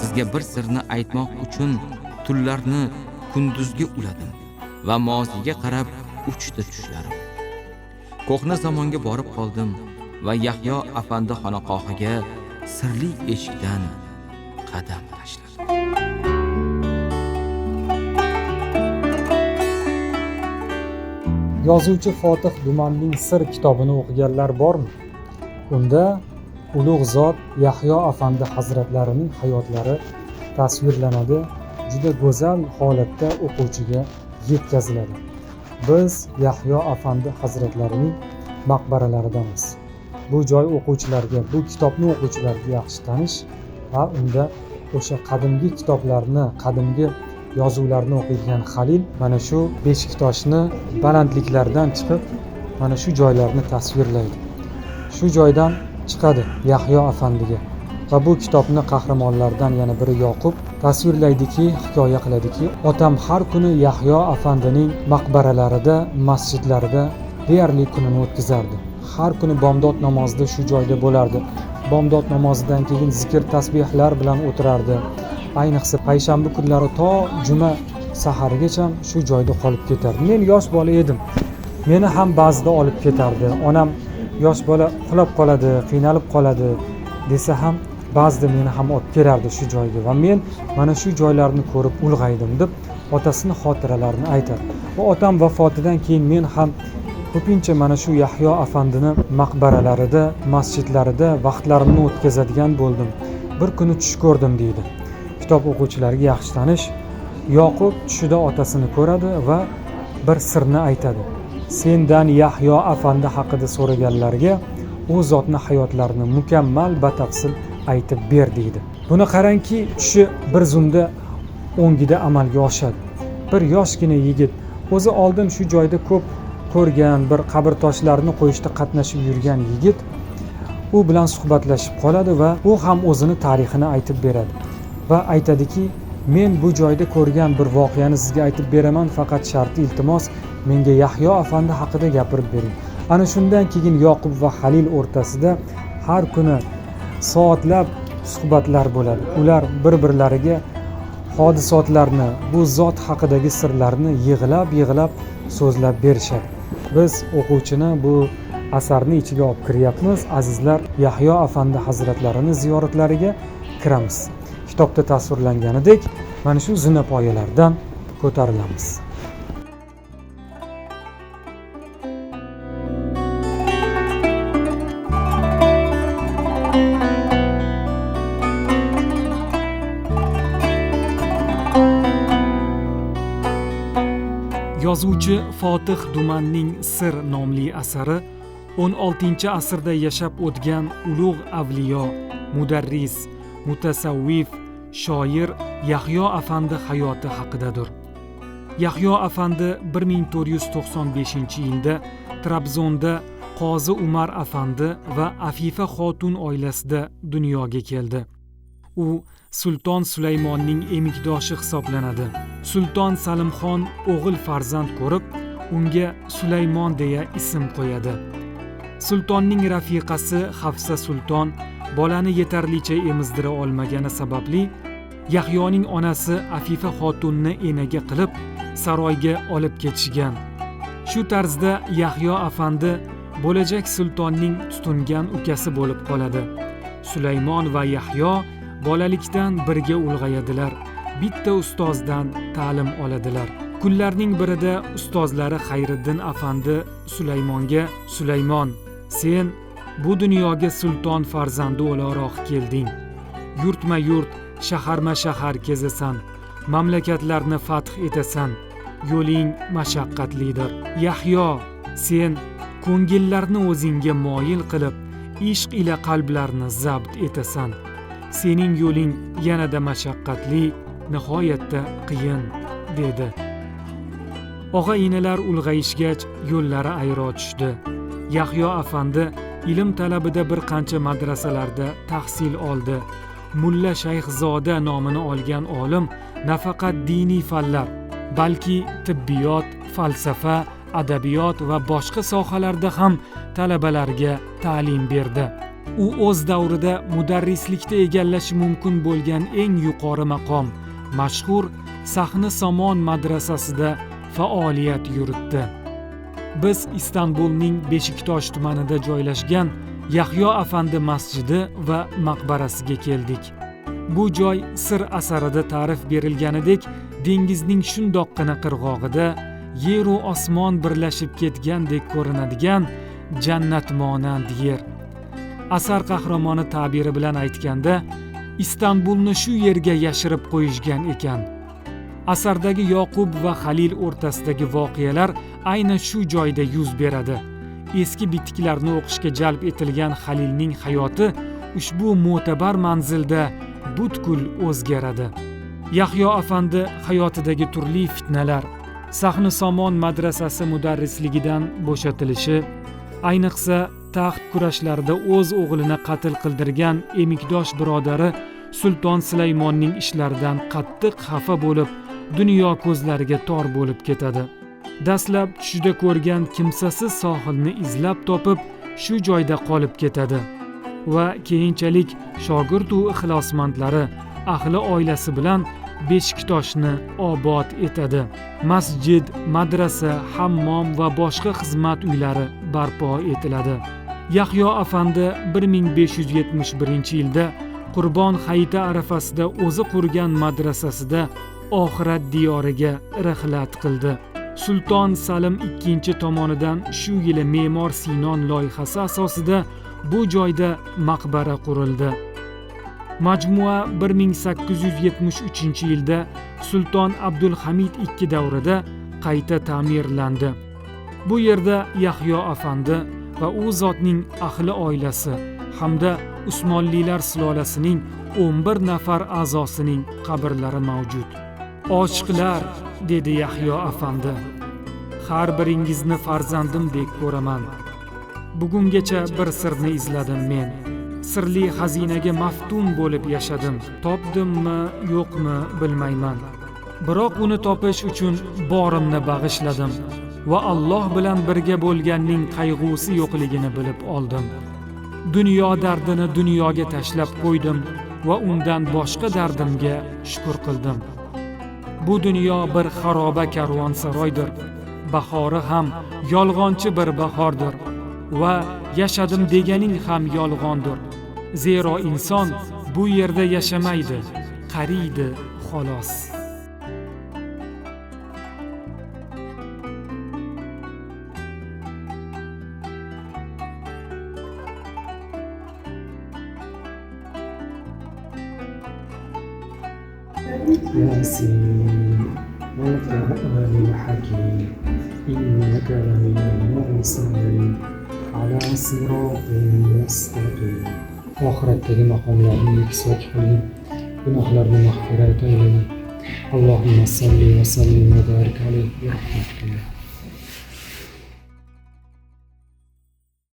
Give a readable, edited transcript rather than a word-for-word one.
sizga bir sirni aytmoq uchun tunlarni kunduzga uladim va moziga qarab uchdi tushlarim. Ko'hna zamonga borib qoldim va Yahyo afandi xonaqohiga sirli eshikdan qadam tashladim. Yozuvchi Fotih Dumanning Sir kitobini o'qiganlar bormi? Unda ulug' zot Yahyo afandi hazratlarining hayotlari tasvirlanadi, juda go'zal holatda o'quvchiga yetkaziladi. Biz Yahyo afandi hazratlarining maqbaralaridamiz. Bu joy o'quvchilarga, bu kitobni o'quvchilarga yaxshi tanish va unda o'sha qadimgi kitoblarni, qadimgi yozuvlarni o'qiydigan Halil mana shu Beshiktoshni balandliklardan chiqib, mana shu joylarni tasvirlaydi. Shu joydan chiqadi Yahyo afandiga va bu kitobni qahramonlaridan yana biri Yoqub tasvirlaydiki, hikoya qiladiki, otam har kuni Yahyo afandining maqbaralarida, masjidlarida deyarli kunini o'tkazardi. Har kuni bomdod namozida shu joyda bo'lardi. Bomdod namozidan keyin zikr tasbihlar bilan o'tirardi. Ayniqsa payshanba kunlari to juma saharigacha shu joyda qolib ketardi. Men yosh bola edim. Meni ham ba'zida olib ketardi. Onam yosh bola uxlab qoladi, qiynalib qoladi desa ham ba'zida meni ham olib kelardi shu joyga va men mana shu joylarni ko'rib ulg'aydim deb otasini xotiralarini aytadi. Va otam vafotidan keyin men ham ko'pincha mana shu Yahyo afandini maqbaralarida, masjidlarida vaqtlarimni o'tkazadigan bo'ldim. Bir kuni tush ko'rdim deydi. Kitob o'quvchilariga yaxshi tanish. Yoqub tushida otasini ko'radi va bir sirni aytadi. Sendan Yahyo afandi haqida so'raganlarga u zotni hayotlarini mukammal batafsil aytib ber deydi. Buni qarangki, tushi bir zumda o'ngida amalga oshadi. Bir yoshgina yigit o'zi oldin shu joyda ko'p ko'rgan, bir qabr toshlarni qo'yishda qatnashib yurgan yigit u bilan suhbatlashib qoladi va u ham o'zini tarixini aytib beradi va aytadiki, men bu joyda ko'rgan bir voqeani sizga aytib beraman, faqat sharti iltimos menga Yahyo afandi haqida gapirib bering. Ana shundan keyin Yoqub va Halil o'rtasida har kuni soatlab suhbatlar bo'ladi. Ular bir-birlariga hodisotlarni, bu zot haqidagi sirlarni yig'lab so'zlab berishadi. Biz o'quvchini bu asarni ichiga olib kiryapmiz. Azizlar, Yahyo afandi hazratlarini ziyoratlariga kiramiz. Kitobda tasvirlanganidek mana shu zinapoyalardan ko'tarilamiz. Yozuvchi Fotih Dumanning Sir nomli asari 16-asrda yashab o'tgan ulug' avliyo, mudarris, mutasavvif, shoir Yahyo afandi hayoti haqidadir. Yahyo afandi 1495-yilda Trabzonda Qozi Umar afandi va Afifa xotun oilasida dunyoga keldi. U Sulton Sulaymonning emikdoshi hisoblanadi. Sulton Salimxon o'g'il farzand ko'rib, unga Sulaymon deya ism qo'yadi. Sultonning rafiqasi Hafsa sulton bolani yetarlicha emizdira olmagani sababli Yahyoning onasi Afifa xotunni enaga qilib saroyga olib ketishgan. Shu tarzda Yahyo afandi bo'lajak sultonning tutingan ukasi bo'lib qoladi. Sulaymon va Yahyo bolalikdan birga ulg'ayadilar. Bitta ustozdan ta'lim oladilar. Kunlarning birida ustozlari Xayriddin afandi Sulaymonga: "Sulaymon, sen bu dunyoga sulton farzandi o'laroq kelding. Yurtma-yurt, shaharma-shahar kezasan, mamlakatlarni fath etasan. Yo'ling mashaqqatlidir. Yahyo, sen ko'ngillarni o'zingga moyil qilib, ishq ila qalblarni zabt etasan. Sening yo'ling yanada mashaqqatli, nihoyatda qiyin", dedi. Og'a-inilar ulg'ayishgach yo'llari ayro tushdi. Yahyo afandi ilm talabida bir qancha madrasalarda tahsil oldi. Mulla Shayxzoda nomini olgan olim nafaqat diniy fanlar, balki tibbiyot, falsafa, adabiyot va boshqa sohalarda ham talabalarga ta'lim berdi. u o'z davrida mudarrislikda egallashi mumkin bo'lgan eng yuqori maqom, mashhur Sahni Somon madrasasida faoliyat yuritdi. Biz Istanbulning Beshiktosh tumanida joylashgan Yahyo afandi masjidi va maqbarasiga keldik. Bu joy Sir asarida ta'rif berilganidek dengizning shundoqqina qirg'og'ida yer va osmon birlashib ketgandek ko'rinadigan jannatmonand yer. Asar qahramoni ta'biri bilan aytganda, Istanbulni shu yerga yashirib qo'yishgan ekan. Asardagi Yoqub va Halil o'rtasidagi voqealar aynan shu joyda yuz beradi. Eski bitiklarni o'qishga jalb etilgan Halilning hayoti ushbu mo'tabar manzilda butkul o'zgaradi. Yahyo afandi hayotidagi turli fitnalar, Sahni Somon madrasasi mudarrisligidan bo'shatilishi, ayniqsa taxt kurashlarida o'z o'g'lini qatl qildirgan emikdosh birodari Sulton Sulaymonning ishlaridan qattiq xafa bo'lib, dunyo ko'zlariga tor bo'lib ketadi. Dastlab tushida ko'rgan kimsasiz sohilni izlab topib, shu joyda qolib ketadi va keyinchalik shogird va ixlosmandlari, ahli oilasi bilan Beshiktoshni obod etadi. Masjid, madrasa, hammom va boshqa xizmat uylari barpo etiladi. Yahyo afandi 1571-yilda Qurbon hayiti arafasida o'zi qurgan madrasasida oxirat diyoriga rihlat qildi. Sulton Salim II tomonidan shu yili Me'mor Sinon loyihasi asosida bu joyda maqbara qurildi. Majmua 1873-yilda Sulton Abdulhamid II davrida qayta ta'mirlandi. Bu yerda Yahyo afandi va u zotning ahli oilasi hamda Usmonlilar sulolasining 11 nafar a'zosining qabrlari mavjud. Oshiqlar, dedi Yahyo afandi, har biringizni farzandimdek ko'raman. Bugungacha bir sirni izladim men. Sirli xazinaga maftun bo'lib yashadim. Topdimmi, yo'qmi bilmayman. Biroq uni topish uchun borimni bag'ishladim va Alloh bilan birga bo'lganning qayg'usi yo'qligini bilib oldim. Dunyo dardini dunyoga tashlab qo'ydim va undan boshqa dardimga shukr qildim. Bu dunyo bir xaroba karvonsaroydir. Bahori ham yolg'onchi bir bahordir va yashadim deganing ham yolg'ondir. Zero inson bu yerda yashamaydi, qariydi xolos. ياسين والقرآن الحكيم إنك لمن المرسلين على صراط مستقيم. Oxiratdagi maqomlarni yuksak qiling, gunohlarni mag'firat aylang. Allohumma salli va sallim va barik alayhi bi rahmatika.